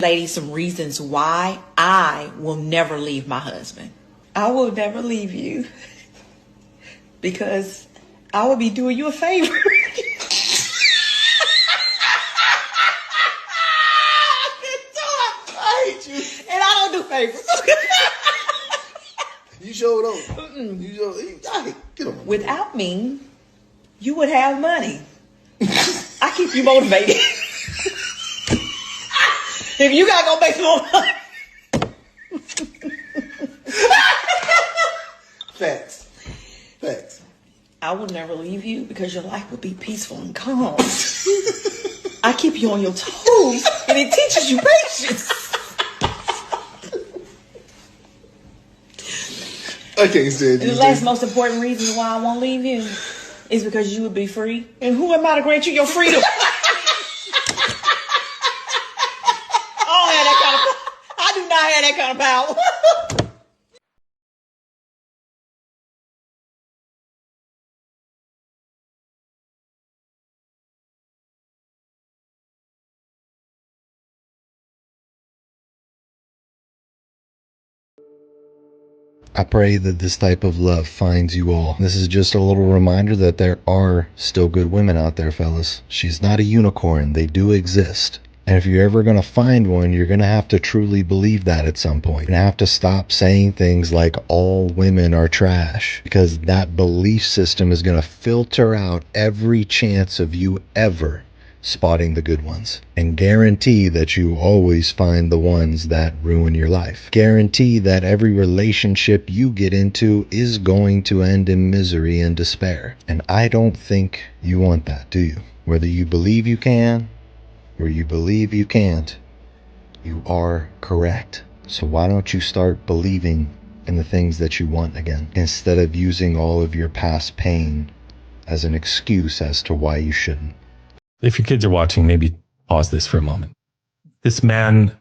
Ladies, some reasons why I will never leave my husband. I will never leave you because I will be doing you a favor. And I don't do favors. You sure don't. You sure, get on. Without me, you would have money. I keep you motivated. If you gotta go make some more money. Facts. Facts. I will never leave you because your life will be peaceful and calm. I keep you on your toes and it teaches you patience. I can't stand you. The last most important reason why I won't leave you is because you would be free. And who am I to grant you your freedom? I do not have that kind of power. I pray that this type of love finds you all. This is just a little reminder that there are still good women out there, fellas. She's not a unicorn. They do exist. And if you're ever going to find one, you're going to have to truly believe that at some point. You're going to have to stop saying things like all women are trash, because that belief system is going to filter out every chance of you ever spotting the good ones, and guarantee that you always find the ones that ruin your life. Guarantee that every relationship you get into is going to end in misery and despair. And I don't think you want that, do you? Whether you believe you can or you believe you can't, you are correct. So why don't you start believing in the things that you want again, instead of using all of your past pain as an excuse as to why you shouldn't. If your kids are watching, maybe pause this for a moment. This man,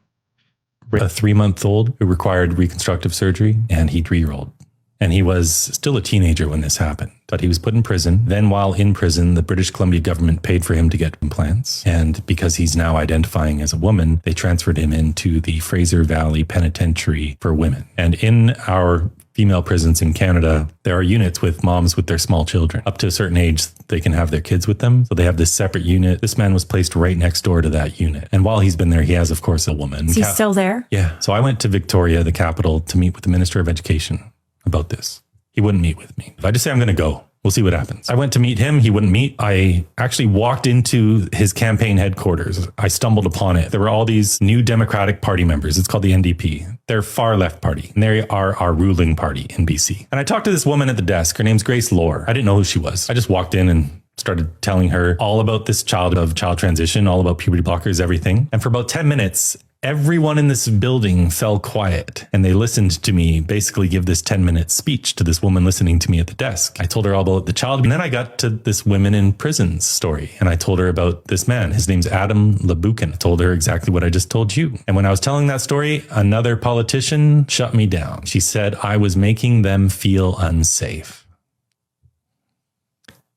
a 3-month-old who required reconstructive surgery, and he 3-year-old. And he was still a teenager when this happened, but he was put in prison. Then while in prison, the British Columbia government paid for him to get implants. And because he's now identifying as a woman, they transferred him into the Fraser Valley Penitentiary for Women. And in our female prisons in Canada, there are units with moms with their small children. Up to a certain age, they can have their kids with them. So they have this separate unit. This man was placed right next door to that unit. And while he's been there, he has, of course, a woman. Is he still there? Yeah. So I went to Victoria, the capital, to meet with the Minister of Education about this. He wouldn't meet with me. If I just say I'm going to go, we'll see what happens. I went to meet him. He wouldn't meet. I actually walked into his campaign headquarters. I stumbled upon it. There were all these new Democratic Party members. It's called the NDP. They're far left party, and they are our ruling party in BC. And I talked to this woman at the desk. Her name's Grace Lohr. I didn't know who she was. I just walked in and started telling her all about this child transition, all about puberty blockers, everything. And for about 10 minutes, everyone in this building fell quiet, and they listened to me basically give this 10-minute speech to this woman listening to me at the desk. I told her all about the child, and then I got to this women in prison story, and I told her about this man. His name's Adam Labukin. I told her exactly what I just told you. And when I was telling that story, another politician shut me down. She said I was making them feel unsafe.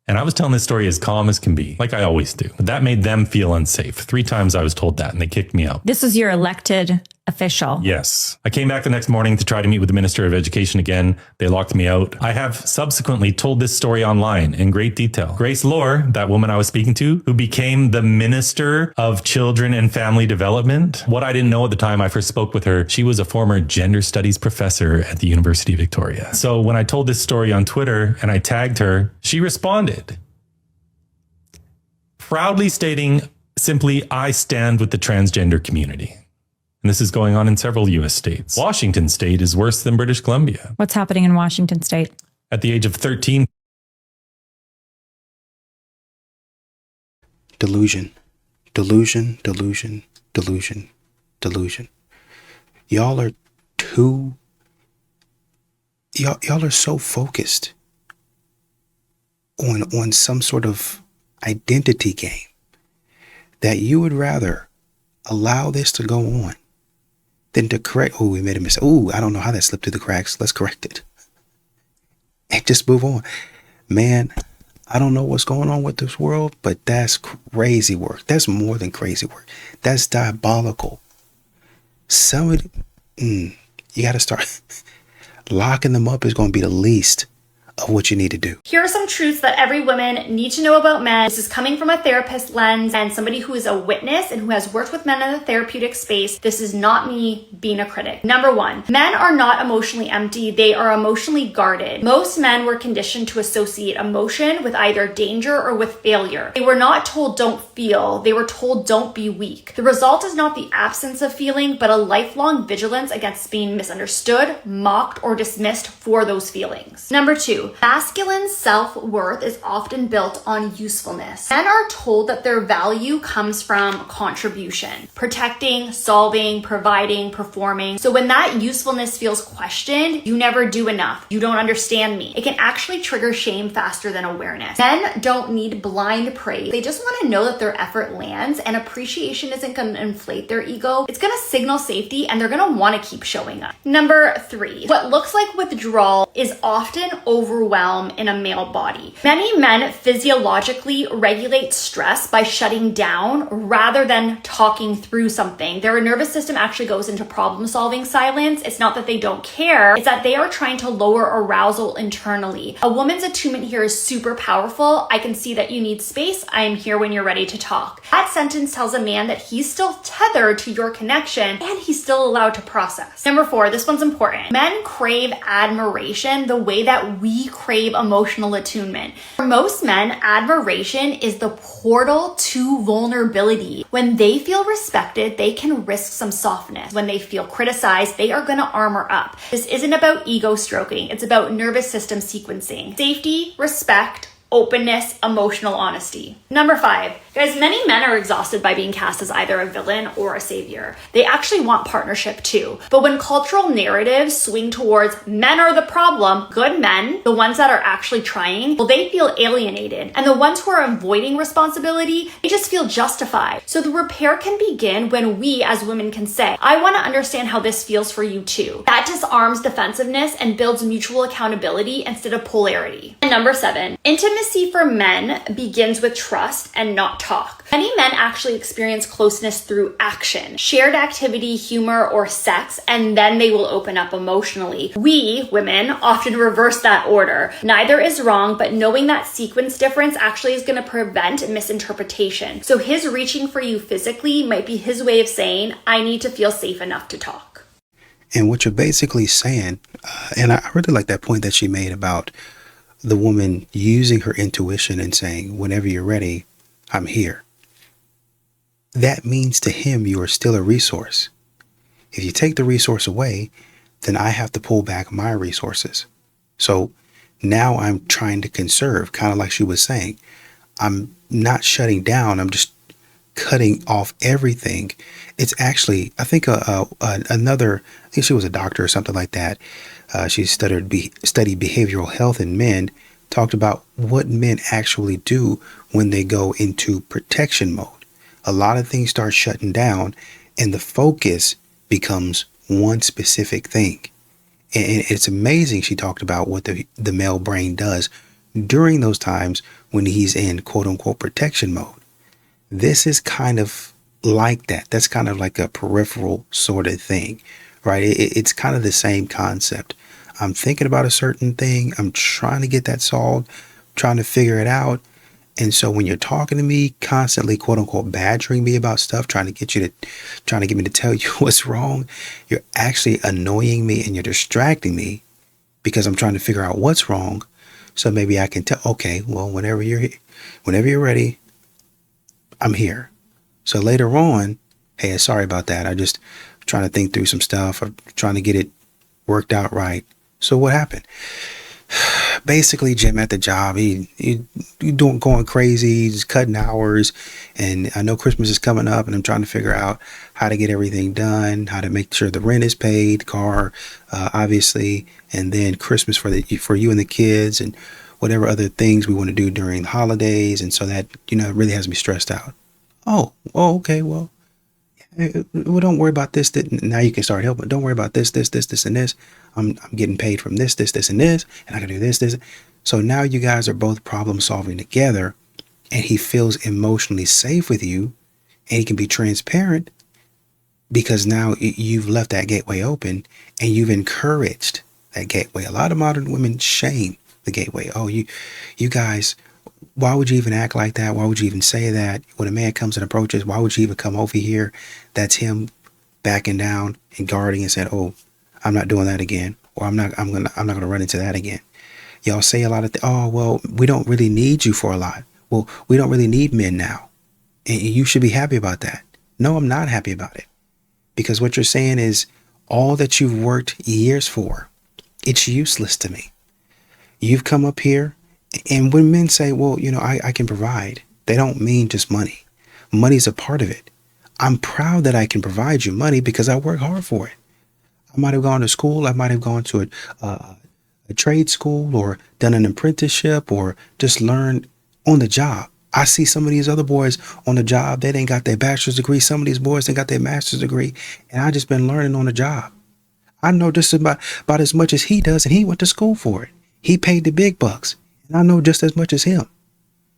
And I was telling this story as calm as can be, like I always do. But that made them feel unsafe. 3 times I was told that, and they kicked me out. This was your elected official. Yes. I came back the next morning to try to meet with the Minister of Education again. They locked me out. I have subsequently told this story online in great detail. Grace Lohr, that woman I was speaking to, who became the Minister of Children and Family Development. What I didn't know at the time I first spoke with her, she was a former gender studies professor at the University of Victoria. So when I told this story on Twitter and I tagged her, she responded, proudly stating simply, I stand with the transgender community. And this is going on in several U.S. states. Washington state is worse than British Columbia. What's happening in Washington state? At the age of 13. Delusion. Delusion, delusion, delusion, delusion. Y'all are so focused on some sort of identity game that you would rather allow this to go on than to correct. Oh, we made a mistake. Oh, I don't know how that slipped through the cracks. Let's correct it and just move on. Man, I don't know what's going on with this world, but that's crazy work. That's more than crazy work. That's diabolical. Somebody, you got to start locking them up is going to be the least of what you need to do. Here are some truths that every woman need to know about men. This is coming from a therapist lens and somebody who is a witness and who has worked with men in the therapeutic space. This is not me being a critic. Number one, men are not emotionally empty. They are emotionally guarded. Most men were conditioned to associate emotion with either danger or with failure. They were not told don't feel. They were told don't be weak. The result is not the absence of feeling, but a lifelong vigilance against being misunderstood, mocked, or dismissed for those feelings. Number two, masculine self-worth is often built on usefulness. Men are told that their value comes from contribution, protecting, solving, providing, performing. So when that usefulness feels questioned, you never do enough. You don't understand me. It can actually trigger shame faster than awareness. Men don't need blind praise. They just want to know that their effort lands, and appreciation isn't going to inflate their ego. It's going to signal safety, and they're going to want to keep showing up. Number three, what looks like withdrawal is often overwhelm in a male body. Many men physiologically regulate stress by shutting down rather than talking through something. Their nervous system actually goes into problem-solving silence. It's not that they don't care, it's that they are trying to lower arousal internally. A woman's attunement here is super powerful. I can see that you need space. I am here when you're ready to talk. That sentence tells a man that he's still tethered to your connection and he's still allowed to process. Number four, this one's important. Men crave admiration the way that we crave emotional attunement. For most men, admiration is the portal to vulnerability. When they feel respected, they can risk some softness. When they feel criticized, they are going to armor up. This isn't about ego stroking. It's about nervous system sequencing. Safety, respect, openness, emotional honesty. Number five, guys, many men are exhausted by being cast as either a villain or a savior. They actually want partnership too. But when cultural narratives swing towards men are the problem, good men, the ones that are actually trying, well, they feel alienated. And the ones who are avoiding responsibility, they just feel justified. So the repair can begin when we as women can say, I want to understand how this feels for you too. That disarms defensiveness and builds mutual accountability instead of polarity. And number seven, intimacy for men begins with trust and not talk. Many men actually experience closeness through action, shared activity, humor, or sex, and then they will open up emotionally. We, women, often reverse that order. Neither is wrong, but knowing that sequence difference actually is going to prevent misinterpretation. So his reaching for you physically might be his way of saying, I need to feel safe enough to talk. And what you're basically saying, and I really like that point that she made about the woman using her intuition and saying, whenever you're ready, I'm here. That means to him, you are still a resource. If you take the resource away, then I have to pull back my resources. So now I'm trying to conserve, kind of like she was saying. I'm not shutting down. I'm just cutting off everything. It's actually, I think I think she was a doctor or something like that. She studied behavioral health in men, talked about what men actually do when they go into protection mode. A lot of things start shutting down and the focus becomes one specific thing. And it's amazing. She talked about what the male brain does during those times when he's in quote unquote protection mode. This is kind of like that. That's kind of like a peripheral sort of thing, right? It's kind of the same concept. I'm thinking about a certain thing. I'm trying to get that solved, trying to figure it out. And so when you're talking to me, constantly, quote unquote, badgering me about stuff, trying to get me to tell you what's wrong, you're actually annoying me and you're distracting me because I'm trying to figure out what's wrong. So maybe I can tell, okay, well, whenever you're ready, I'm here. So later on, hey, sorry about that. I just trying to think through some stuff. I'm trying to get it worked out right. So what happened? Basically, Jim at the job, he going crazy, he's cutting hours, and I know Christmas is coming up, and I'm trying to figure out how to get everything done, how to make sure the rent is paid, car, obviously, and then Christmas for you and the kids, and whatever other things we want to do during the holidays, and so that it really has me stressed out. Oh, okay, well, don't worry about this. Now you can start helping. Don't worry about this, and this. I'm getting paid from this, and this, and I can do this. So now you guys are both problem solving together, and he feels emotionally safe with you, and he can be transparent because now you've left that gateway open and you've encouraged that gateway. A lot of modern women shame the gateway. Oh, you guys, why would you even act like that? Why would you even say that? When a man comes and approaches, why would you even come over here? That's him backing down and guarding and said, oh, I'm not doing that again. Or I'm not gonna run into that again. Y'all say a lot of oh, well, we don't really need you for a lot. Well, we don't really need men now. And you should be happy about that. No, I'm not happy about it. Because what you're saying is all that you've worked years for, it's useless to me. You've come up here, and when men say, well, you know, I can provide, they don't mean just money. Money's a part of it. I'm proud that I can provide you money because I work hard for it. I might have gone to school. I might have gone to a trade school or done an apprenticeship or just learned on the job. I see some of these other boys on the job. They ain't got their bachelor's degree. Some of these boys ain't got their master's degree. And I just been learning on the job. I know just about as much as he does, and he went to school for it. He paid the big bucks, and I know just as much as him.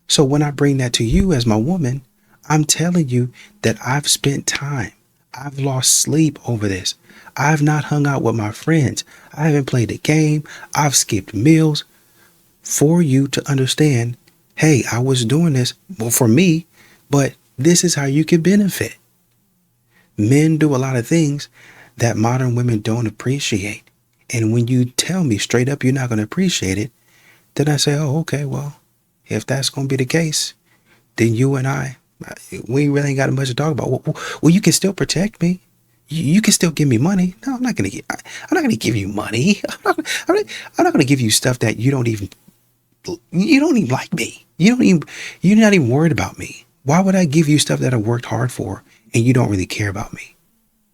So when I bring that to you as my woman, I'm telling you that I've spent time. I've lost sleep over this. I've not hung out with my friends. I haven't played a game. I've skipped meals for you to understand, hey, I was doing this for me, but this is how you can benefit. Men do a lot of things that modern women don't appreciate. And when you tell me straight up you're not going to appreciate it, then I say, oh, okay, well, if that's going to be the case, then you and I, we really ain't got much to talk about. Well, you can still protect me. You can still give me money. No, I'm not going to give you money. I'm not going to give you stuff that you don't even like me. You're not even worried about me. Why would I give you stuff that I worked hard for and you don't really care about me?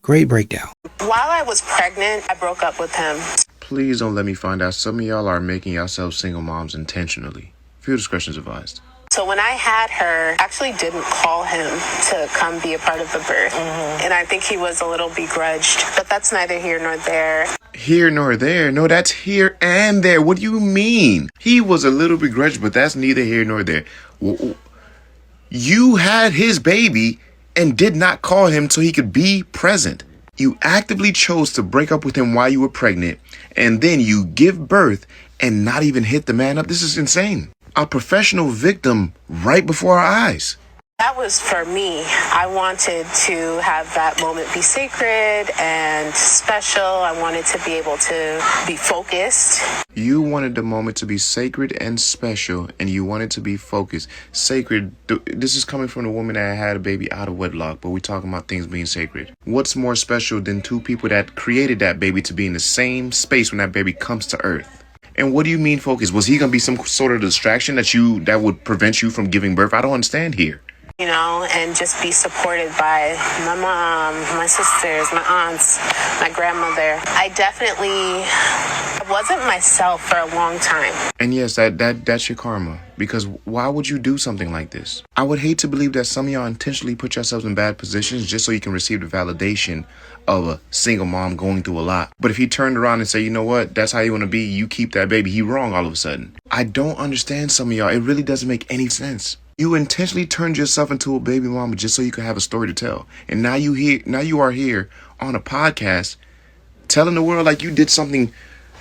Great breakdown. While I was pregnant, I broke up with him. Please don't let me find out some of y'all are making yourselves single moms intentionally. Few discretion is advised. So when I had her, I actually didn't call him to come be a part of the birth. And I think he was a little begrudged, but that's neither here nor there. Here nor there? No, that's here and there. What do you mean? He was a little begrudged, but that's neither here nor there. You had his baby and did not call him so he could be present. You actively chose to break up with him while you were pregnant, and then you give birth and not even hit the man up. This is insane. A professional victim right before our eyes. That was for me. I wanted to have that moment be sacred and special. I wanted to be able to be focused. You wanted the moment to be sacred and special, and you wanted to be focused. Sacred, this is coming from a woman that had a baby out of wedlock, but we're talking about things being sacred. What's more special than two people that created that baby to be in the same space when that baby comes to earth? And what do you mean focus? Was he going to be some sort of distraction that would prevent you from giving birth? I don't understand here. You know, and just be supported by my mom, my sisters, my aunts, my grandmother. I wasn't myself for a long time. And yes, that's your karma. Because why would you do something like this? I would hate to believe that some of y'all intentionally put yourselves in bad positions just so you can receive the validation of a single mom going through a lot. But if he turned around and said, you know what, that's how you want to be, you keep that baby, he wrong all of a sudden. I don't understand some of y'all. It really doesn't make any sense. You intentionally turned yourself into a baby mama just so you could have a story to tell. And now you are here on a podcast telling the world like you did something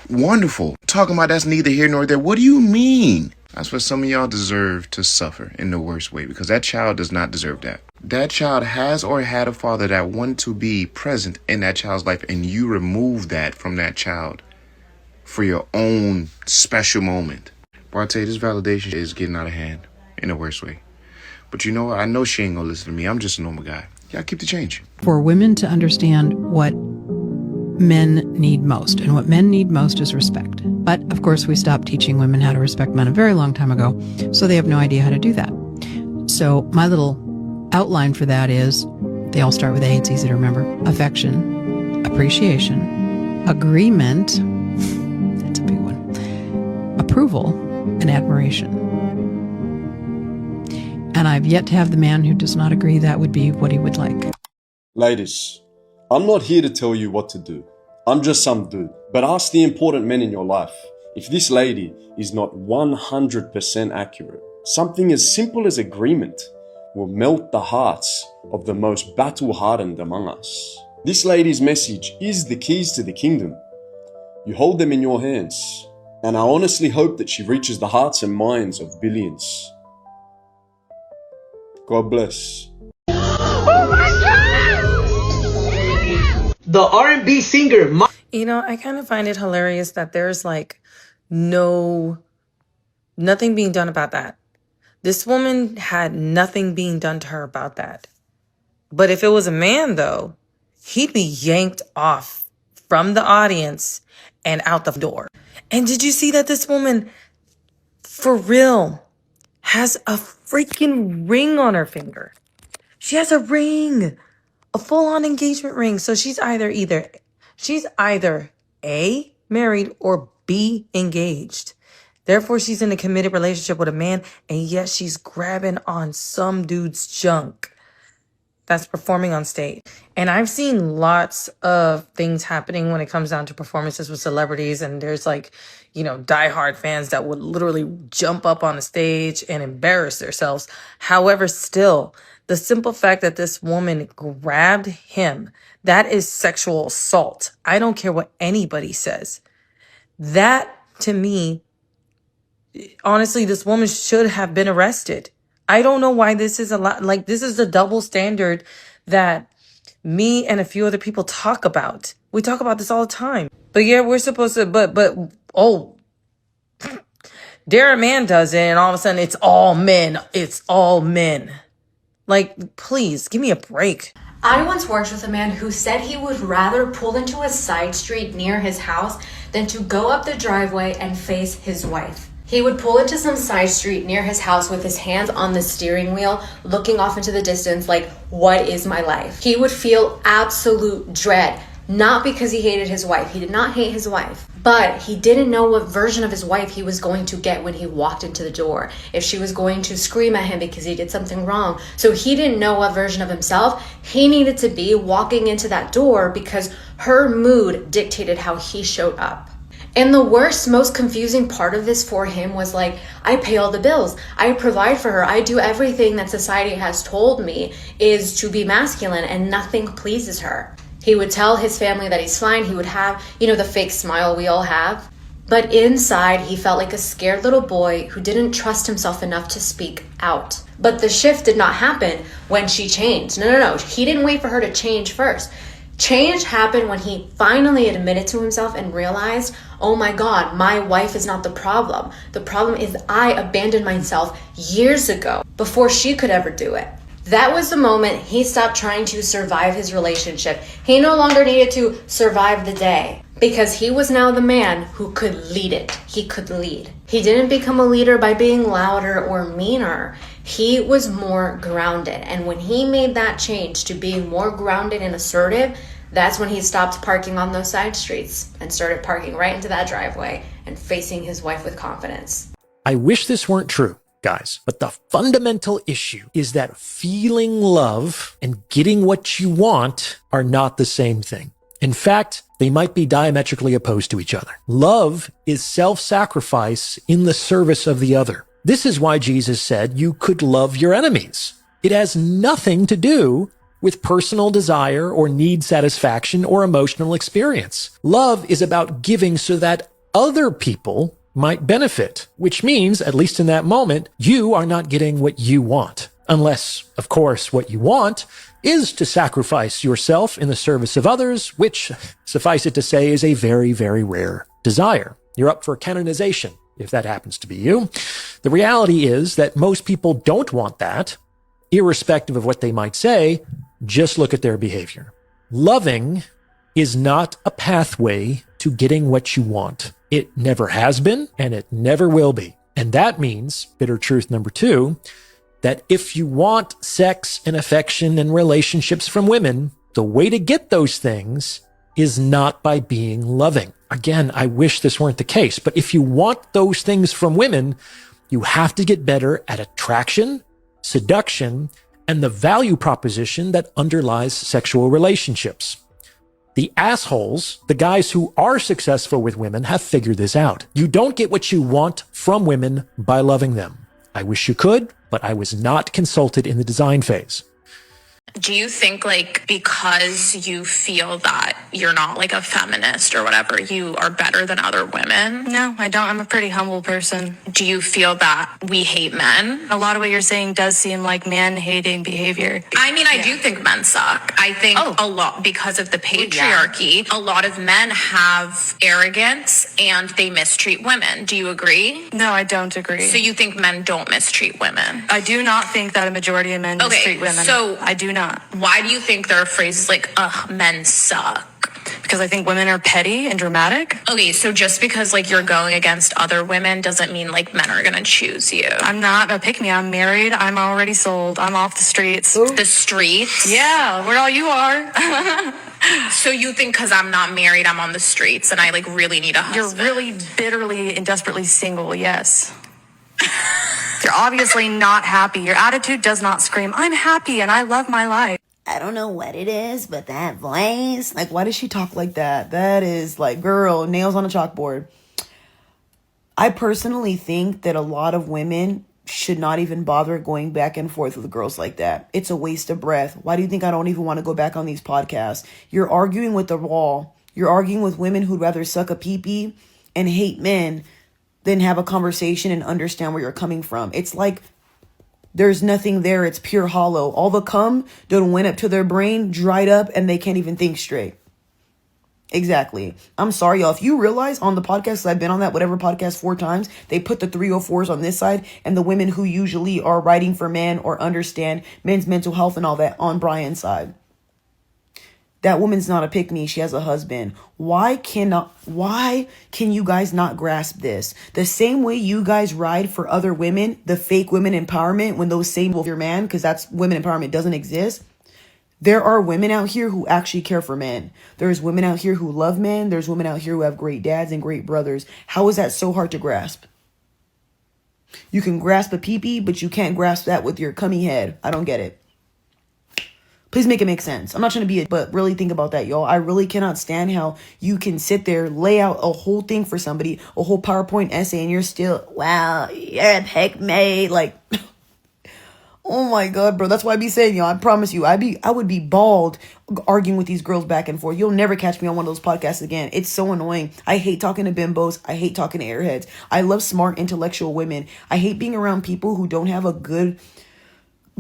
wonderful. Talking about that's neither here nor there. What do you mean? That's what some of y'all deserve to suffer in the worst way, because that child does not deserve that. That child has or had a father that wanted to be present in that child's life, and you remove that from that child for your own special moment. But I tell you, this validation is getting out of hand in the worst way. But you know what? I know she ain't gonna listen to me. I'm just a normal guy. Y'all keep the change. For women to understand what men need most, and what men need most is respect. But of course, we stopped teaching women how to respect men a very long time ago, so they have no idea how to do that. So my little outline for that is, they all start with A, it's easy to remember: affection, appreciation, agreement, that's a big one, approval, and admiration. And I've yet to have the man who does not agree that would be what he would like. Ladies, I'm not here to tell you what to do. I'm just some dude. But ask the important men in your life if this lady is not 100% accurate. Something as simple as agreement will melt the hearts of the most battle-hardened among us. This lady's message is the keys to the kingdom. You hold them in your hands, and I honestly hope that she reaches the hearts and minds of billions. God bless. The R&B singer. You know, I kind of find it hilarious that there's like nothing being done about that. This woman had nothing being done to her about that. But if it was a man, though, he'd be yanked off from the audience and out the door. And did you see that this woman, for real, has a freaking ring on her finger? She has a ring, a full-on engagement ring. So she's either A, married, or B, engaged. Therefore, she's in a committed relationship with a man, and yet she's grabbing on some dude's junk that's performing on stage. And I've seen lots of things happening when it comes down to performances with celebrities. And there's like, you know, diehard fans that would literally jump up on the stage and embarrass themselves. However, still, the simple fact that this woman grabbed him, that is sexual assault. I don't care what anybody says. That, to me, honestly, this woman should have been arrested. I don't know why this is this is the double standard that me and a few other people talk about. We talk about this all the time. But yeah, we're supposed to, dare a man does it, and all of a sudden it's all men. It's all men. Like, please, give me a break. I once worked with a man who said he would rather pull into a side street near his house than to go up the driveway and face his wife. He would pull into some side street near his house with his hands on the steering wheel, looking off into the distance like, what is my life? He would feel absolute dread, not because he hated his wife. He did not hate his wife, but he didn't know what version of his wife he was going to get when he walked into the door. If she was going to scream at him because he did something wrong. So he didn't know what version of himself he needed to be walking into that door because her mood dictated how he showed up. And the worst, most confusing part of this for him was like, I pay all the bills. I provide for her. I do everything that society has told me is to be masculine, and nothing pleases her. He would tell his family that he's fine. He would have, the fake smile we all have. But inside, he felt like a scared little boy who didn't trust himself enough to speak out. But the shift did not happen when she changed. No. He didn't wait for her to change first. Change happened when he finally admitted to himself and realized, oh my God, my wife is not the problem. The problem is I abandoned myself years ago before she could ever do it. That was the moment he stopped trying to survive his relationship. He no longer needed to survive the day because he was now the man who could lead it. He could lead. He didn't become a leader by being louder or meaner. He was more grounded. And when he made that change to being more grounded and assertive, that's when he stopped parking on those side streets and started parking right into that driveway and facing his wife with confidence. I wish this weren't true, guys, but the fundamental issue is that feeling love and getting what you want are not the same thing. In fact, they might be diametrically opposed to each other. Love is self-sacrifice in the service of the other. This is why Jesus said you could love your enemies. It has nothing to do with personal desire or need satisfaction or emotional experience. Love is about giving so that other people might benefit, which means, at least in that moment, you are not getting what you want. Unless, of course, what you want is to sacrifice yourself in the service of others, which, suffice it to say, is a very, very rare desire. You're up for canonization, if that happens to be you. The reality is that most people don't want that, irrespective of what they might say. Just look at their behavior. Loving is not a pathway to getting what you want. It never has been, and it never will be. And that means, bitter truth number 2, that if you want sex and affection and relationships from women, the way to get those things is not by being loving. Again, I wish this weren't the case, but if you want those things from women, you have to get better at attraction, seduction, and the value proposition that underlies sexual relationships. The assholes, the guys who are successful with women, have figured this out. You don't get what you want from women by loving them. I wish you could, but I was not consulted in the design phase. Do you think, like, because you feel that you're not like a feminist or whatever, you are better than other women? No, I don't. I'm a pretty humble person. Do you feel that we hate men? A lot of what you're saying does seem like man-hating behavior. I mean, I do think men suck. I think a lot because of the patriarchy, a lot of men have arrogance and they mistreat women. Do you agree? No, I don't agree. So you think men don't mistreat women? I do not think that a majority of men mistreat women. So I do not. Why do you think there are phrases like, ugh, men suck? Because I think women are petty and dramatic. Okay, so just because like you're going against other women doesn't mean like men are gonna choose you. I'm not a pick me. I'm married. I'm already sold. I'm off the streets. The streets? Yeah, where all you are. So you think because I'm not married, I'm on the streets and I like really need a husband? You're really bitterly and desperately single, yes. You're obviously not happy. Your attitude does not scream, I'm happy and I love my life. I don't know what it is, but that voice, like, why does she talk like that? That is like, girl, nails on a chalkboard. I personally think that a lot of women should not even bother going back and forth with girls like that. It's a waste of breath. Why do you think I don't even want to go back on these podcasts? You're arguing with the wall. You're arguing with women who'd rather suck a pee-pee and hate men than have a conversation and understand where you're coming from. It's like there's nothing there. It's pure hollow. All the cum done went up to their brain, dried up, and they can't even think straight. Exactly. I'm sorry, y'all. If you realize on the podcast, I've been on that, whatever podcast 4 times, they put the 304s on this side and the women who usually are writing for men or understand men's mental health and all that on Brian's side. That woman's not a pick-me. She has a husband. Why can you guys not grasp this? The same way you guys ride for other women, the fake women empowerment, when those same your man, because that's women empowerment doesn't exist. There are women out here who actually care for men. There's women out here who love men. There's women out here who have great dads and great brothers. How is that so hard to grasp? You can grasp a pee-pee, but you can't grasp that with your cummy head. I don't get it. Please make it make sense. I'm not trying to be but really think about that, y'all. I really cannot stand how you can sit there, lay out a whole thing for somebody, a whole PowerPoint essay, and you're still, wow, you're a pick me. Like, oh my God, bro. That's why I be saying, y'all, I promise you, I would be bald arguing with these girls back and forth. You'll never catch me on one of those podcasts again. It's so annoying. I hate talking to bimbos. I hate talking to airheads. I love smart, intellectual women. I hate being around people who don't have a good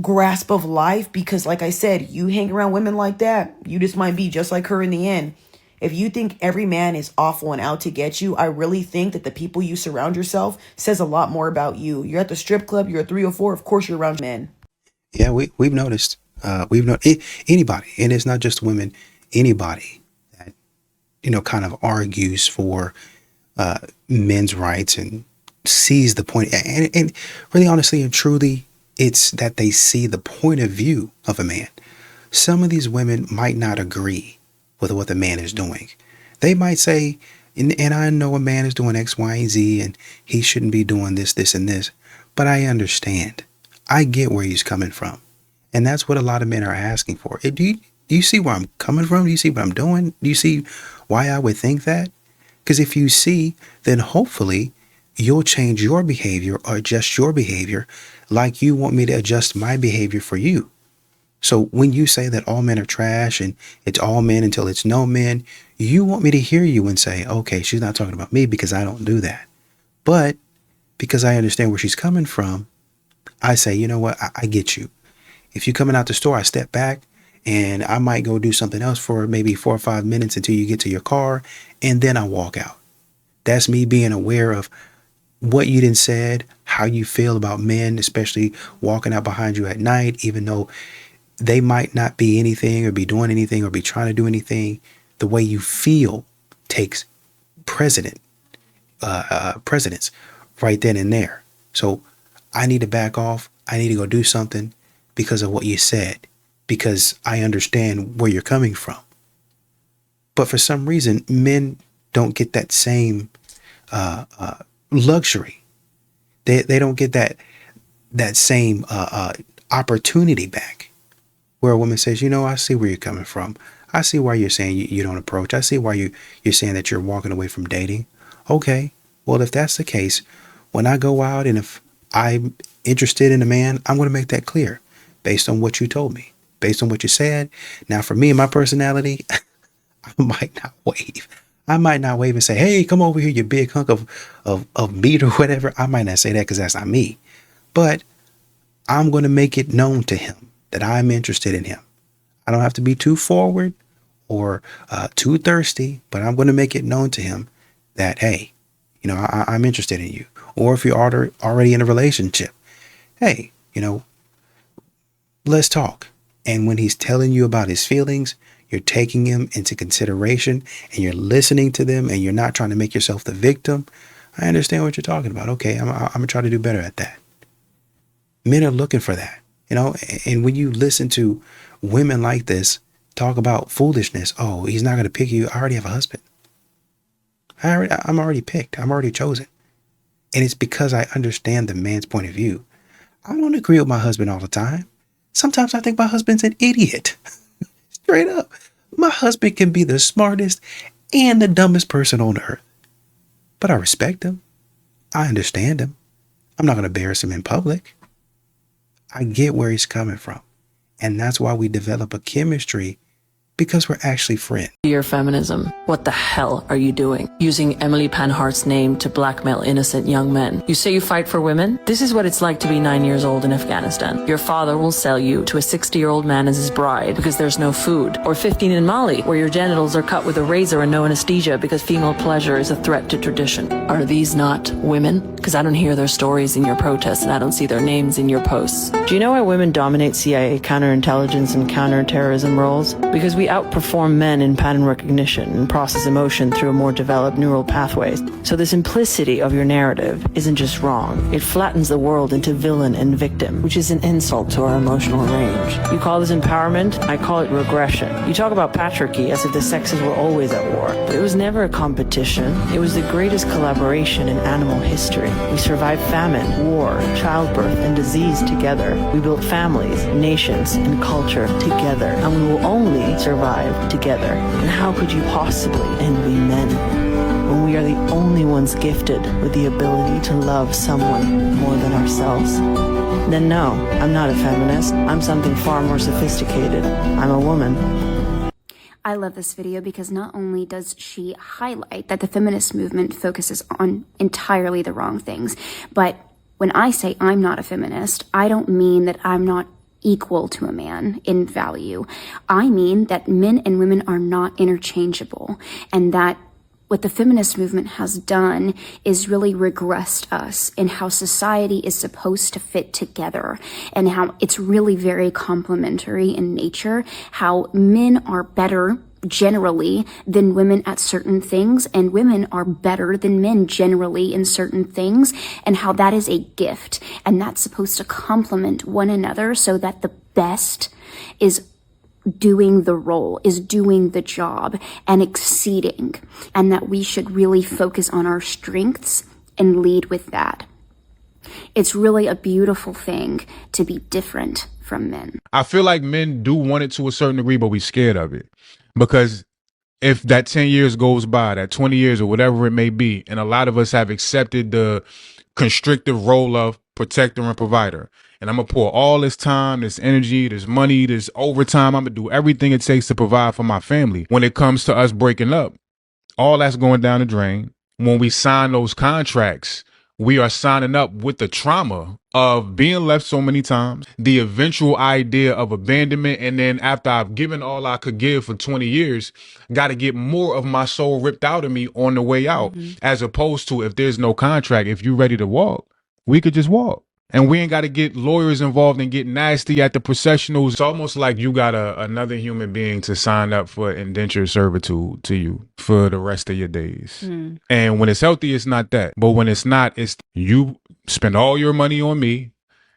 grasp of life, because like I said, you hang around women like that, you just might be just like her in the end. If you think every man is awful and out to get you, I really think that the people you surround yourself says a lot more about you. You're at the strip club, you're a 304, of course you're around men. Yeah, we've noticed. Anybody, and it's not just women, anybody that, kind of argues for men's rights and sees the point, and really honestly and truly, it's that they see the point of view of a man. Some of these women might not agree with what the man is doing. They might say, and I know a man is doing X, Y, and Z, and he shouldn't be doing this, this, and this. But I understand. I get where he's coming from. And that's what a lot of men are asking for. Do you see where I'm coming from? Do you see what I'm doing? Do you see why I would think that? Because if you see, then hopefully you'll change your behavior or adjust your behavior like you want me to adjust my behavior for you. So when you say that all men are trash and it's all men until it's no men, you want me to hear you and say, okay, she's not talking about me because I don't do that. But because I understand where she's coming from, I say, you know what? I get you. If you're coming out the store, I step back and I might go do something else for maybe 4 or 5 minutes until you get to your car, and then I walk out. That's me being aware of what you done said, how you feel about men, especially walking out behind you at night, even though they might not be anything or be doing anything or be trying to do anything. The way you feel takes precedence right then and there. So I need to back off. I need to go do something because of what you said, because I understand where you're coming from. But for some reason, men don't get that same luxury. They don't get that same opportunity back, where a woman says, I see where you're coming from. I see why you're saying you don't approach. I see why you're saying that you're walking away from dating. Okay, well, if that's the case, when I go out and if I'm interested in a man, I'm going to make that clear based on what you told me. based on what you said. Now, for me and my personality, I might not wave. I might not wave and say, hey, come over here, you big hunk of meat or whatever. I might not say that because that's not me. But I'm going to make it known to him that I'm interested in him. I don't have to be too forward or too thirsty, but I'm going to make it known to him that, hey, you know, I'm interested in you. Or if you're already in a relationship, hey, you know, let's talk. And when he's telling you about his feelings, you're taking him into consideration and you're listening to them and you're not trying to make yourself the victim. I understand what you're talking about. Okay, I'm going to try to do better at that. Men are looking for that, you know, and when you listen to women like this talk about foolishness, oh, he's not going to pick you. I already have a husband. I'm already picked. I'm already chosen. And it's because I understand the man's point of view. I don't agree with my husband all the time. Sometimes I think my husband's an idiot. Straight up. My husband can be the smartest and the dumbest person on earth. But I respect him. I understand him. I'm not going to embarrass him in public. I get where he's coming from. And that's why we develop a chemistry, because we're actually friends. Your feminism. What the hell are you doing? Using Emily Panhart's name to blackmail innocent young men. You say you fight for women? This is what it's like to be 9 years old in Afghanistan. Your father will sell you to a 60-year-old man as his bride because there's no food. Or 15 in Mali, where your genitals are cut with a razor and no anesthesia because female pleasure is a threat to tradition. Are these not women? Because I don't hear their stories in your protests and I don't see their names in your posts. Do you know why women dominate CIA counterintelligence and counterterrorism roles? Because we outperform men in pattern recognition and process emotion through more developed neural pathways. So the simplicity of your narrative isn't just wrong. It flattens the world into villain and victim, which is an insult to our emotional range. You call this empowerment? I call it regression. You talk about patriarchy as if the sexes were always at war, but it was never a competition. It was the greatest collaboration in animal history. We survived famine, war, childbirth, and disease together. We built families, nations, and culture together, and we will only survive together. And how could you possibly envy men when we are the only ones gifted with the ability to love someone more than ourselves? Then no, I'm not a feminist. I'm something far more sophisticated. I'm a woman. I love this video because not only does she highlight that the feminist movement focuses on entirely the wrong things, but when I say I'm not a feminist, I don't mean that I'm not equal to a man in value. I mean that men and women are not interchangeable, and that what the feminist movement has done is really regressed us in how society is supposed to fit together, and how it's really very complementary in nature, how men are better generally than women at certain things, and women are better than men generally in certain things, and how that is a gift, and that's supposed to complement one another so that the best is doing the role, is doing the job and exceeding, and that we should really focus on our strengths and lead with that. It's really a beautiful thing to be different from men. I feel like men do want it to a certain degree, but we scared of it. Because if that 10 years goes by, that 20 years or whatever it may be, and a lot of us have accepted the constrictive role of protector and provider, and I'm going to pour all this time, this energy, this money, this overtime, I'm going to do everything it takes to provide for my family. When it comes to us breaking up, all that's going down the drain. When we sign those contracts, we are signing up with the trauma of being left so many times, the eventual idea of abandonment, and then after I've given all I could give for 20 years, got to get more of my soul ripped out of me on the way out, as opposed to if there's no contract, if you're ready to walk, we could just walk. And we ain't got to get lawyers involved and get nasty at the processionals. It's almost like you got another human being to sign up for indentured servitude to you for the rest of your days. And when it's healthy, it's not that. But when it's not, it's you spend all your money on me.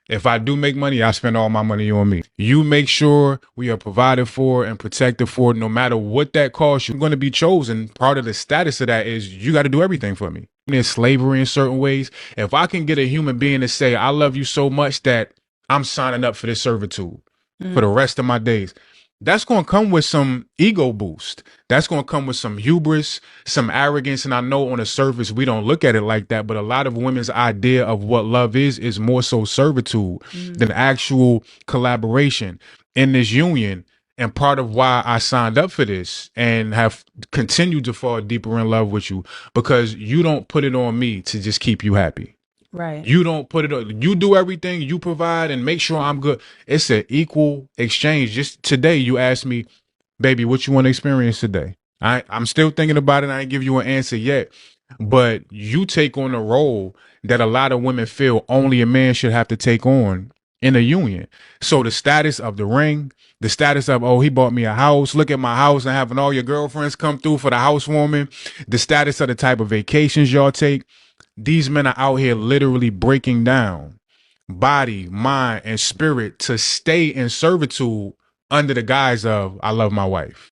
If I do make money, I spend all my money on me. You make sure we are provided for and protected for, no matter what that costs. You're going to be chosen. Part of the status of that is you got to do everything for me. There's slavery in certain ways. If I can get a human being to say, I love you so much that I'm signing up for this servitude for the rest of my days, that's going to come with some ego boost. That's going to come with some hubris, some arrogance. And I know on the surface, we don't look at it like that, but a lot of women's idea of what love is more so servitude than actual collaboration. in this union. And part of why I signed up for this and have continued to fall deeper in love with you, because you don't put it on me to just keep you happy. Right. You don't put it on, you do everything, you provide and make sure I'm good. It's an equal exchange. Just today, you asked me, baby, what you want to experience today? I'm still thinking about it. I ain't give you an answer yet, but you take on a role that a lot of women feel only a man should have to take on in a union. So the status of the ring, the status of, oh, he bought me a house, look at my house, and having all your girlfriends come through for the housewarming, the status of the type of vacations y'all take. These men are out here literally breaking down body, mind, and spirit to stay in servitude under the guise of, I love my wife.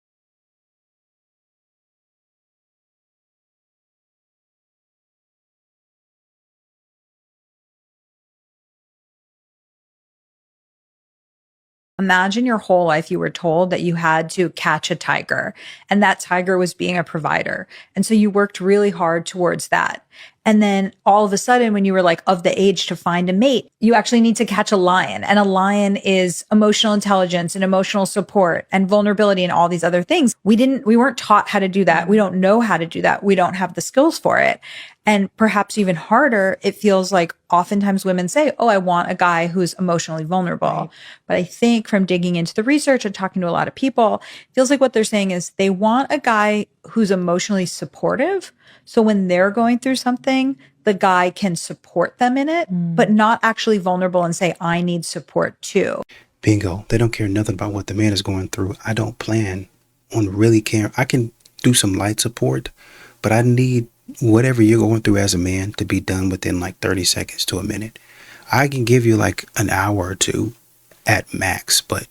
Imagine your whole life you were told that you had to catch a tiger, and that tiger was being a provider. And so you worked really hard towards that. And then all of a sudden, when you were like of the age to find a mate, you actually need to catch a lion. And a lion is emotional intelligence and emotional support and vulnerability and all these other things. We weren't taught how to do that. We don't know how to do that. We don't have the skills for it. And perhaps even harder, it feels like oftentimes women say, oh, I want a guy who's emotionally vulnerable. Right. But I think from digging into the research and talking to a lot of people, it feels like what they're saying is they want a guy who's emotionally supportive. So when they're going through something, the guy can support them in it, but not actually vulnerable and say, I need support too. Bingo. They don't care nothing about what the man is going through. I don't plan on really caring. I can do some light support, but I need whatever you're going through as a man to be done within like 30 seconds to a minute. I can give you like an hour or two at max, but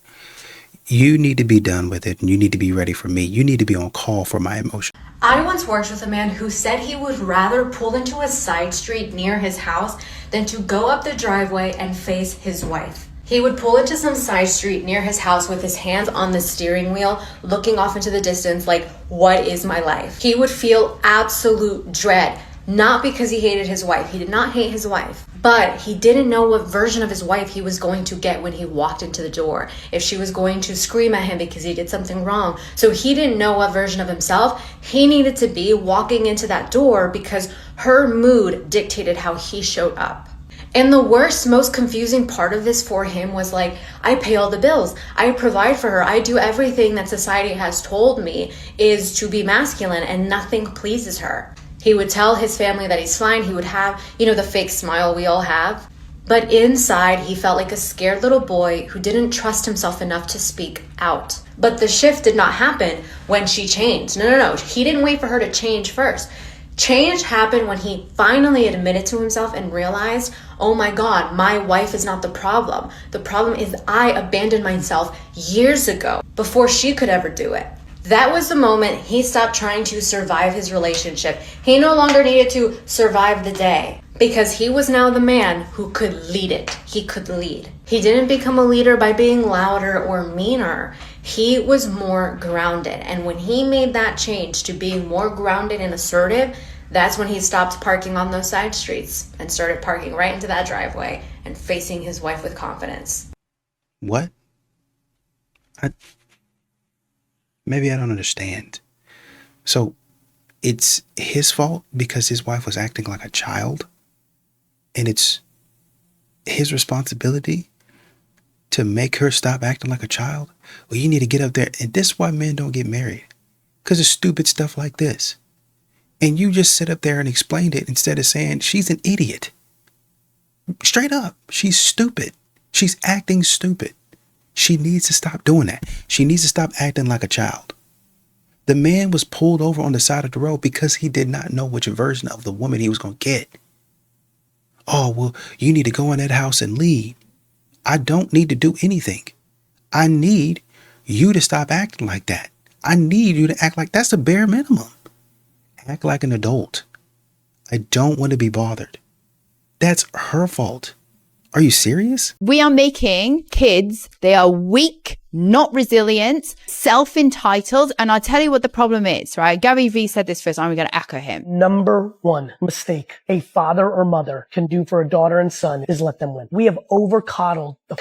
you need to be done with it and you need to be ready for me. You need to be on call for my emotion. I once worked with a man who said he would rather pull into a side street near his house than to go up the driveway and face his wife. He would pull into some side street near his house with his hands on the steering wheel, looking off into the distance like, what is my life? He would feel absolute dread, not because he hated his wife. He did not hate his wife, but he didn't know what version of his wife he was going to get when he walked into the door. If she was going to scream at him because he did something wrong. So he didn't know what version of himself he needed to be walking into that door because her mood dictated how he showed up. And the worst, most confusing part of this for him was like, I pay all the bills. I provide for her. I do everything that society has told me is to be masculine, and nothing pleases her. He would tell his family that he's fine. He would have, the fake smile we all have. But inside, he felt like a scared little boy who didn't trust himself enough to speak out. But the shift did not happen when she changed. No. He didn't wait for her to change first. Change happened when he finally admitted to himself and realized, oh my God, my wife is not the problem. The problem is I abandoned myself years ago before she could ever do it. That was the moment he stopped trying to survive his relationship. He no longer needed to survive the day because he was now the man who could lead it. He could lead. He didn't become a leader by being louder or meaner. He was more grounded. And when he made that change to being more grounded and assertive, that's when he stopped parking on those side streets and started parking right into that driveway and facing his wife with confidence. What? Maybe I don't understand. So it's his fault because his wife was acting like a child, and it's his responsibility to make her stop acting like a child? Well, you need to get up there. And this is why men don't get married, because of stupid stuff like this. And you just sit up there and explained it instead of saying she's an idiot. Straight up, she's stupid. She's acting stupid. She needs to stop doing that. She needs to stop acting like a child. The man was pulled over on the side of the road because he did not know which version of the woman he was going to get. Oh, well, you need to go in that house and lead. I don't need to do anything. I need you to stop acting like that. I need you to act like that's the bare minimum. Act like an adult. I don't want to be bothered. That's her fault. Are you serious? We are making kids, they are weak, not resilient, self-entitled. And I'll tell you what the problem is, right? Gary Vee said this first. I'm going to echo him. Number one mistake a father or mother can do for a daughter and son is let them win. We have over-coddled the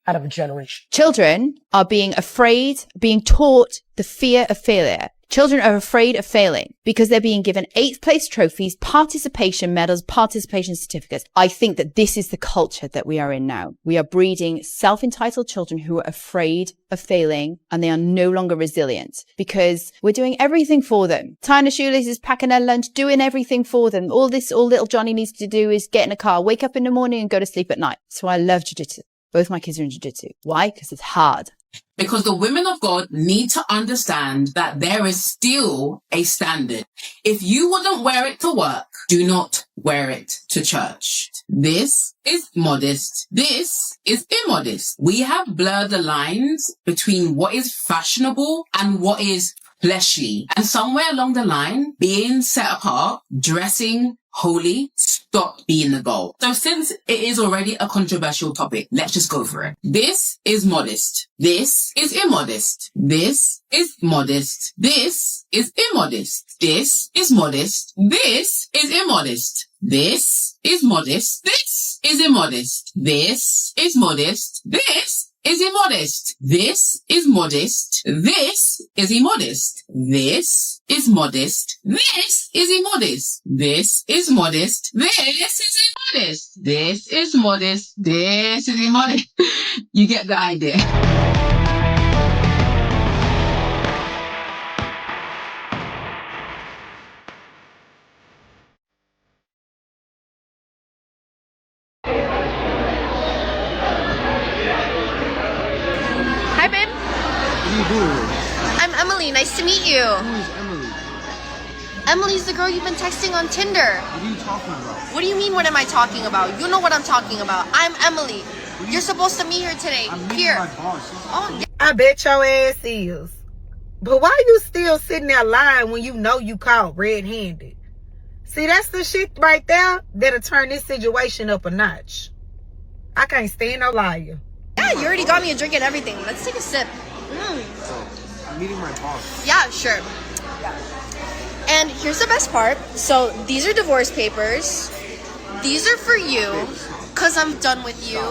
out of a generation. Children are being taught the fear of failure. Children are afraid of failing because they're being given 8th place trophies, participation medals, participation certificates. I think that this is the culture that we are in now. We are breeding self-entitled children who are afraid of failing, and they are no longer resilient because we're doing everything for them. Tying the shoelaces, packing their lunch, doing everything for them. All little Johnny needs to do is get in a car, wake up in the morning and go to sleep at night. So I love jiu-jitsu. Both my kids are in jiu-jitsu. Why? Because it's hard. Because the women of God need to understand that there is still a standard. If you wouldn't wear it to work, do not wear it to church. This is modest. This is immodest. We have blurred the lines between what is fashionable and what is fleshly. And somewhere along the line, being set apart, dressing holy, stopped being the goal. So since it is already a controversial topic, let's just go for it. This is modest. This is immodest. This is modest. This is immodest. This is modest. This is immodest. This is modest. This is immodest. This is modest. This is immodest. This is modest. This is immodest. This is modest. This is immodest. This is modest. This is immodest. This is modest. This is immodest. You get the idea. Hi, babe. What are you doing? I'm Emily. Nice to meet you. Who is Emily? Emily's the girl you've been texting on Tinder. What are you talking about? What do you mean, what am I talking about? You know what I'm talking about. I'm Emily. You're supposed to meet her today. Here. Oh, yeah. I bet your ass is. But why you still sitting there lying when you know you caught red-handed? See, that's the shit right there that'll turn this situation up a notch. I can't stand no liar. Yeah, you already got me a drink and everything. Let's take a sip. I'm meeting my boss. Yeah, sure. And here's the best part. So these are divorce papers. These are for you, because I'm done with you.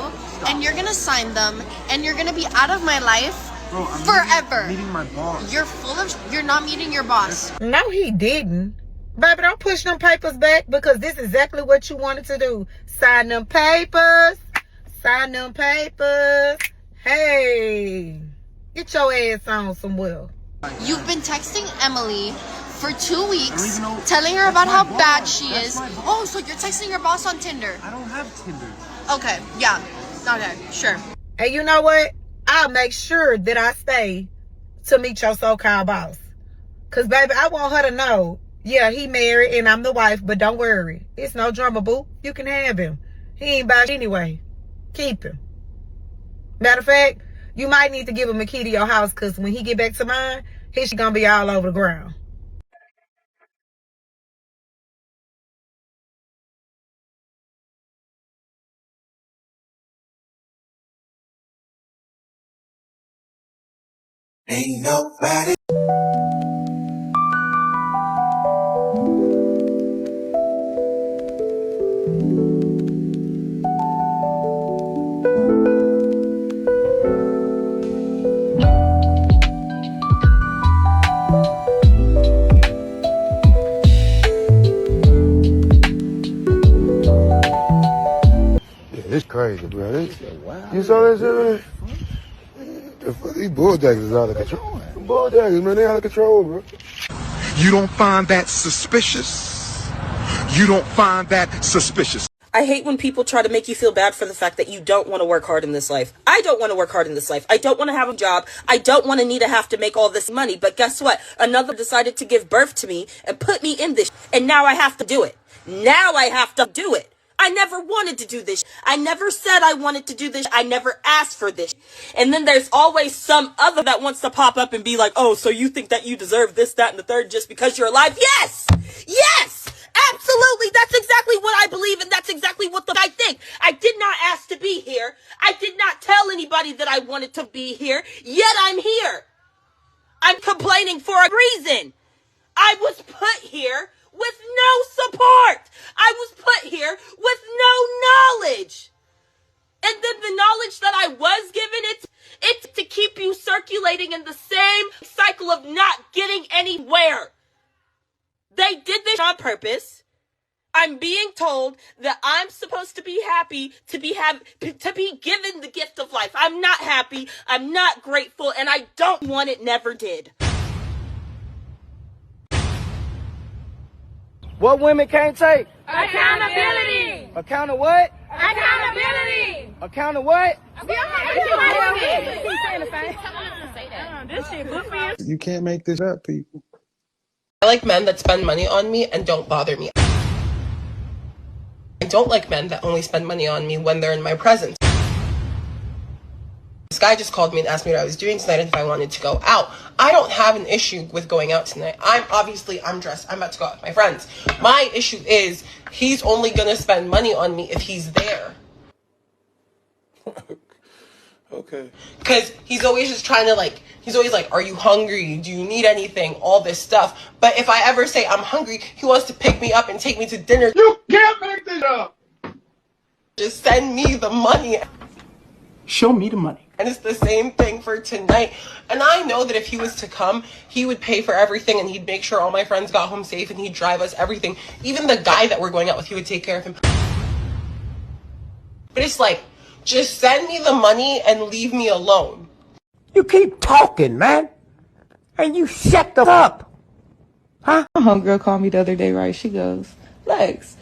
And you're going to sign them. And you're going to be out of my life forever. Meeting my boss. You're not meeting your boss. No, he didn't. Baby, don't push them papers back because this is exactly what you wanted to do. Sign them papers. Sign them papers. Hey, get your ass on somewhere. You've been texting Emily for 2 weeks, telling her about how bad she is. Oh, so you're texting your boss on Tinder. I don't have Tinder. Okay, yeah. Okay, sure. And you know what? I'll make sure that I stay to meet your so-called boss. Because, baby, I want her to know, yeah, he married and I'm the wife, but don't worry. It's no drama, boo. You can have him. He ain't about you anyway. Keep him. Matter of fact, you might need to give him a key to your house because when he get back to mine, his shit gonna be all over the ground. Ain't nobody. It's crazy, bro. You saw that shit, man? These bulldaggers is out of control. Bulldaggers, man, they out of control, bro. You don't find that suspicious? You don't find that suspicious? I hate when people try to make you feel bad for the fact that you don't want to work hard in this life. I don't want to work hard in this life. I don't want to have a job. I don't want to need to have to make all this money. But guess what? Another decided to give birth to me and put me in this. And now I have to do it. Now I have to do it. I never wanted to do this. I never said I wanted to do this. I never asked for this. And then there's always some other that wants to pop up and be like, oh, so you think that you deserve this, that, and the third just because you're alive? Yes! Yes! Absolutely! That's exactly what I believe, and that's exactly what I think. I did not ask to be here. I did not tell anybody that I wanted to be here, yet I'm here. I'm complaining for a reason. I was put here with no support. I was put here with no knowledge. And then the knowledge that I was given, it's to keep you circulating in the same cycle of not getting anywhere. They did this on purpose. I'm being told that I'm supposed to be happy to be given the gift of life. I'm not happy, I'm not grateful, and I don't want it, never did. What women can't take? Accountability. Account of what? Accountability. Account of what? This shit good for you. You can't make this up, people. I like men that spend money on me and don't bother me. I don't like men that only spend money on me when they're in my presence. This guy just called me and asked me what I was doing tonight and if I wanted to go out. I don't have an issue with going out tonight. I'm dressed. I'm about to go out with my friends. My issue is he's only going to spend money on me if he's there. Okay. Because he's always just trying to he's always like, are you hungry? Do you need anything? All this stuff. But if I ever say I'm hungry, he wants to pick me up and take me to dinner. You can't make this up. Just send me the money. Show me the money. And it's the same thing for tonight. And I know that if he was to come, he would pay for everything and he'd make sure all my friends got home safe and he'd drive us everything. Even the guy that we're going out with, he would take care of him. But it's like, just send me the money and leave me alone. You keep talking, man. And you shut the up. Huh? My homegirl called me the other day, right? She goes, Lex,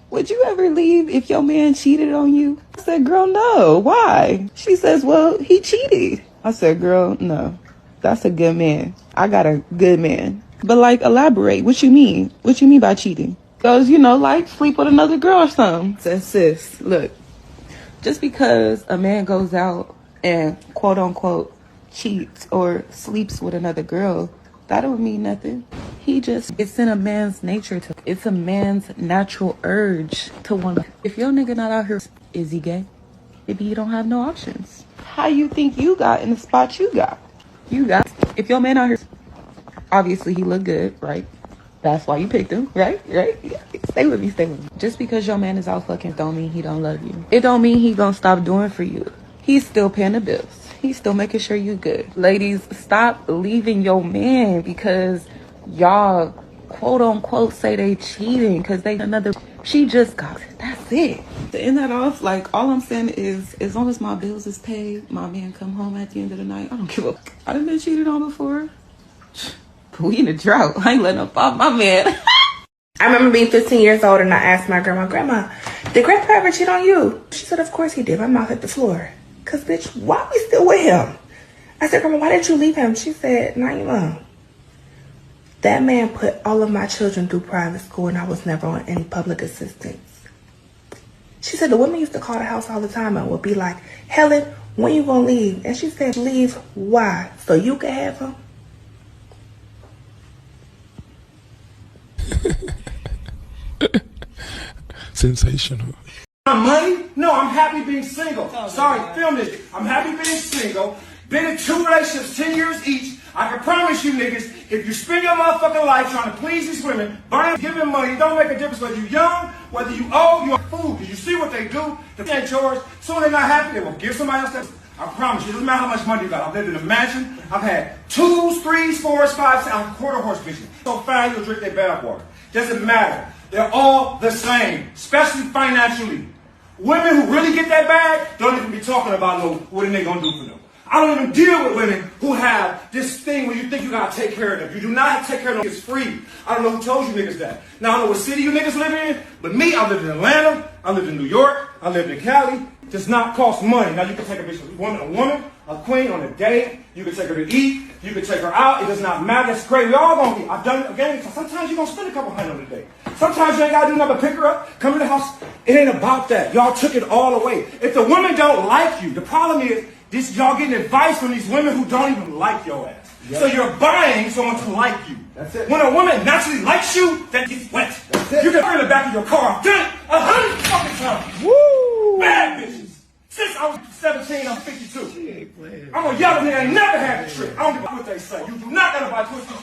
would you ever leave if your man cheated on you? I said, girl, no. Why? She says, well, he cheated. I said, girl, no. That's a good man. I got a good man. But like, elaborate. What you mean? What you mean by cheating? Goes, like sleep with another girl or something. Says, sis, look. Just because a man goes out and quote unquote cheats or sleeps with another girl, that don't mean nothing. It's in a man's nature it's a man's natural urge to want to. If your nigga not out here, is he gay? Maybe you don't have no options. How you think you got in the spot you got? If your man out here, obviously he look good, right? That's why you picked him, right? Stay with me. Just because your man is out fucking don't mean he don't love you. It don't mean he gonna stop doing for you. He's still paying the bills. He's still making sure you good. Ladies, stop leaving your man because y'all quote unquote say they cheating because they another. She just got it. That's it. To end that off, all I'm saying is as long as my bills is paid, my man come home at the end of the night, I don't give a fuck. I done been cheated on before. We in a drought. I ain't letting up off my man. I remember being 15 years old and I asked my grandma, did grandpa ever cheat on you? She said, of course he did. My mouth hit the floor. Cause bitch, why we still with him? I said, grandma, why did you leave him? She said, Naima, that man put all of my children through private school and I was never on any public assistance. She said, the women used to call the house all the time and would be like, Helen, when you gonna leave? And she said, leave, why? So you can have him? Sensational. Money? No, I'm happy being single. Sorry, film this. I'm happy being single. Been in 2 relationships, 10 years each. I can promise you niggas, if you spend your motherfucking life trying to please these women, giving money, it don't make a difference whether you're young, whether you old, you're a fool. Because you see what they do, they ain't yours. Soon they're not happy, they will give somebody else that. I promise you, it doesn't matter how much money you got. I've lived in a mansion. I've had 2s, 3s, 4s, 5s, I'm a quarter horse bitches. So fine, you'll drink their bath water. Doesn't matter. They're all the same, especially financially. Women who really get that bag don't even be talking about what they gonna do for them. I don't even deal with women who have this thing where you think you gotta take care of them. You do not have to take care of them. It's free. I don't know who told you niggas that. Now I don't know what city you niggas live in, but me, I lived in Atlanta, I lived in New York, I lived in Cali. It does not cost money. Now you can take a bitch, a woman, a queen on a date. You can take her to eat. You can take her out. It does not matter. That's great. We all gonna eat. I've done it again. Sometimes you're gonna spend a couple $100 on a date. Sometimes you ain't gotta do nothing but pick her up, come to the house. It ain't about that. Y'all took it all away. If the women don't like you, the problem is y'all getting advice from these women who don't even like your ass. Yep. So you're buying someone to like you. That's it. When a woman naturally likes you, that gets wet. That's it. You can put her in the back of your car. I've done it 100 fucking times. Woo! Bad bitches. Since I was 17, I'm 52. I'm a young nigga. I never had the trick. I don't give a what they say. You do not gotta buy pussy.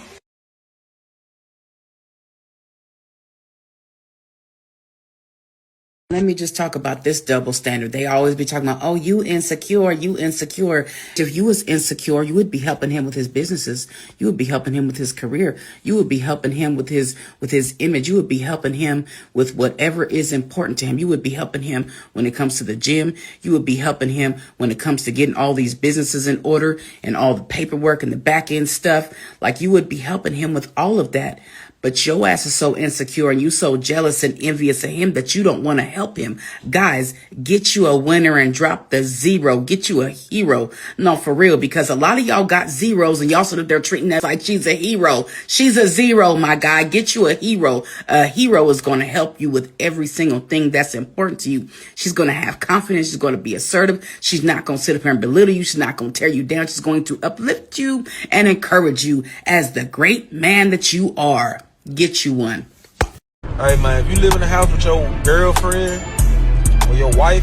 Let me just talk about this double standard. They always be talking about, oh, you insecure, you insecure. If you was insecure, you would be helping him with his businesses. You would be helping him with his career. You would be helping him with his image. You would be helping him with whatever is important to him. You would be helping him when it comes to the gym. You would be helping him when it comes to getting all these businesses in order and all the paperwork and the back end stuff. Like, you would be helping him with all of that. But your ass is so insecure and you so jealous and envious of him that you don't want to help him. Guys, get you a winner and drop the zero. Get you a hero. No, for real, because a lot of y'all got zeros and y'all sort of they're treating that like she's a hero. She's a zero, my guy. Get you a hero. A hero is going to help you with every single thing that's important to you. She's going to have confidence. She's going to be assertive. She's not going to sit up here and belittle you. She's not going to tear you down. She's going to uplift you and encourage you as the great man that you are. Get you one. Hey man, if you live in a house with your girlfriend or your wife,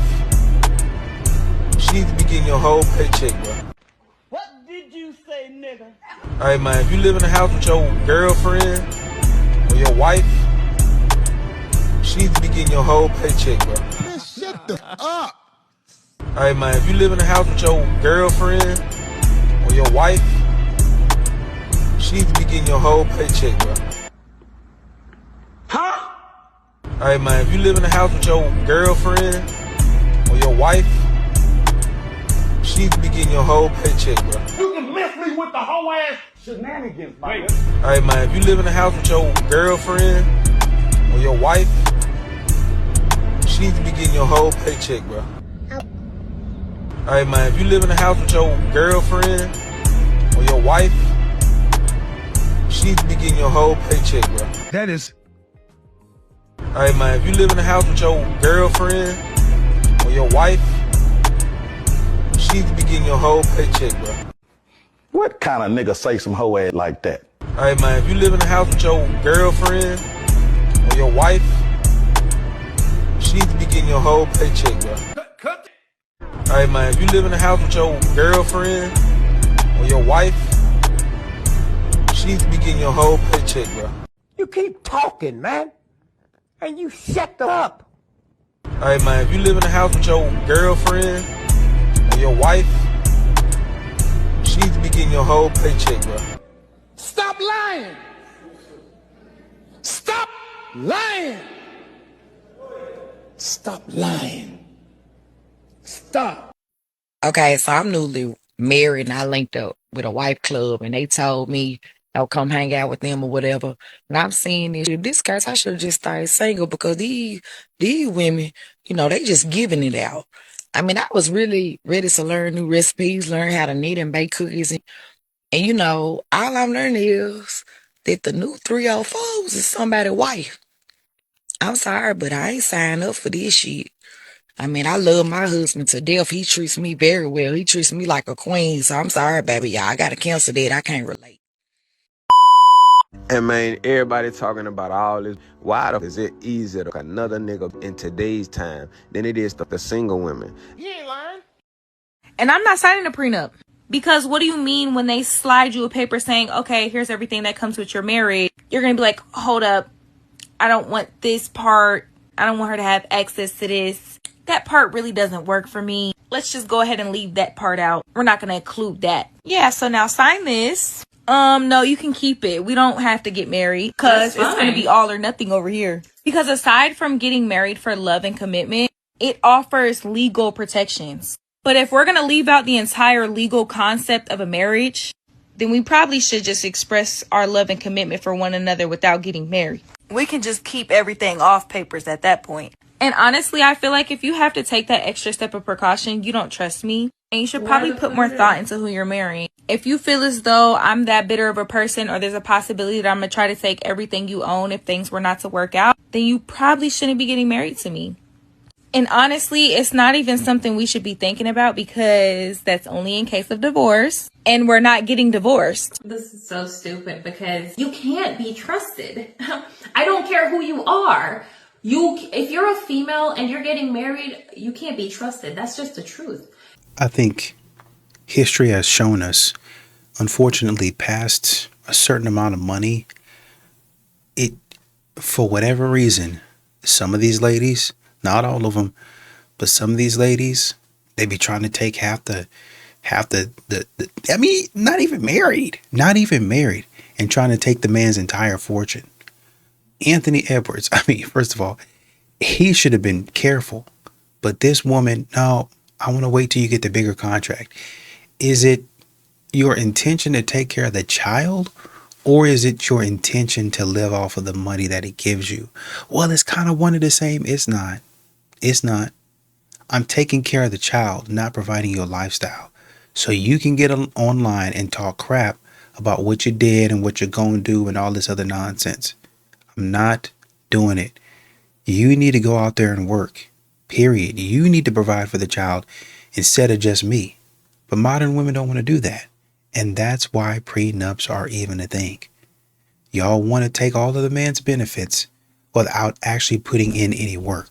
she needs to be getting your whole paycheck, bro. What did you say, nigga? Hey man, if you live in a house with your girlfriend or your wife, she needs to be getting your whole paycheck, bro. Man, shut the up. Hey man, if you live in a house with your girlfriend or your wife, she needs to be getting your whole paycheck, bro. Huh? Hey man, if you live in a house with your girlfriend or your wife, she needs to be getting your whole paycheck, bro. You can miss me with the whole ass shenanigans, man. Hey man, if you live in a house with your girlfriend or your wife, she needs to be getting your whole paycheck, bro. Hey man, if you live in a house with your girlfriend or your wife, she needs to be getting your whole paycheck, bro. That is. Hey man, if you live in a house with your girlfriend or your wife, she needs to be getting your whole paycheck, bro. What kind of nigga say some hoe ass like that? Hey man, if you live in a house with your girlfriend or your wife, she needs to be getting your whole paycheck, bro. Hey man, if you live in a house with your girlfriend or your wife, she needs to be getting your whole paycheck, bro. You keep talking, man. And you shut up. Hey man, if you live in a house with your girlfriend or your wife, she needs to be getting your whole paycheck, bro. Stop lying. Stop lying. Stop lying. Stop. Okay, so I'm newly married and I linked up with a wife club and they told me I'll come hang out with them or whatever. And I'm seeing this case, I should have just stayed single because these women, you know, they just giving it out. I mean, I was really ready to learn new recipes, learn how to knead and bake cookies. And you know, all I'm learning is that the new 304s is somebody's wife. I'm sorry, but I ain't signed up for this shit. I mean, I love my husband to death. He treats me very well. He treats me like a queen. So I'm sorry, baby, y'all. I got to cancel that. I can't relate. And man, everybody talking about all this. Why is it easier to another nigga in today's time than it is to the single women? You ain't lying. And I'm not signing a prenup. Because what do you mean when they slide you a paper saying, okay, here's everything that comes with your marriage? You're going to be like, hold up. I don't want this part. I don't want her to have access to this. That part really doesn't work for me. Let's just go ahead and leave that part out. We're not going to include that. Yeah, so now sign this. No, you can keep it. We don't have to get married because it's going to be all or nothing over here. Because aside from getting married for love and commitment, it offers legal protections. But if we're going to leave out the entire legal concept of a marriage, then we probably should just express our love and commitment for one another without getting married. We can just keep everything off papers at that point. And honestly, I feel like if you have to take that extra step of precaution, you don't trust me. And you should probably put more thought into who you're marrying. If you feel as though I'm that bitter of a person or there's a possibility that I'm going to try to take everything you own if things were not to work out, then you probably shouldn't be getting married to me. And honestly, it's not even something we should be thinking about because that's only in case of divorce. And we're not getting divorced. This is so stupid because you can't be trusted. I don't care who you are. If you're a female and you're getting married, you can't be trusted. That's just the truth. I think history has shown us, unfortunately, past a certain amount of money, for whatever reason, some of these ladies, Not all of them, but some of these ladies, they be trying to take half the I mean, not even married, and trying to take the man's entire fortune. Anthony Edwards, I mean, first of all, he should have been careful. But this woman, no, I want to wait till you get the bigger contract. Is it your intention to take care of the child, or is it your intention to live off of the money that he gives you? Well, it's kind of one of the same. It's not. It's not. I'm taking care of the child, not providing you a lifestyle. So you can get online and talk crap about what you did and what you're going to do and all this other nonsense. I'm not doing it. You need to go out there and work. Period. You need to provide for the child instead of just me. But modern women don't want to do that. And that's why prenups are even a thing. Y'all want to take all of the man's benefits without actually putting in any work.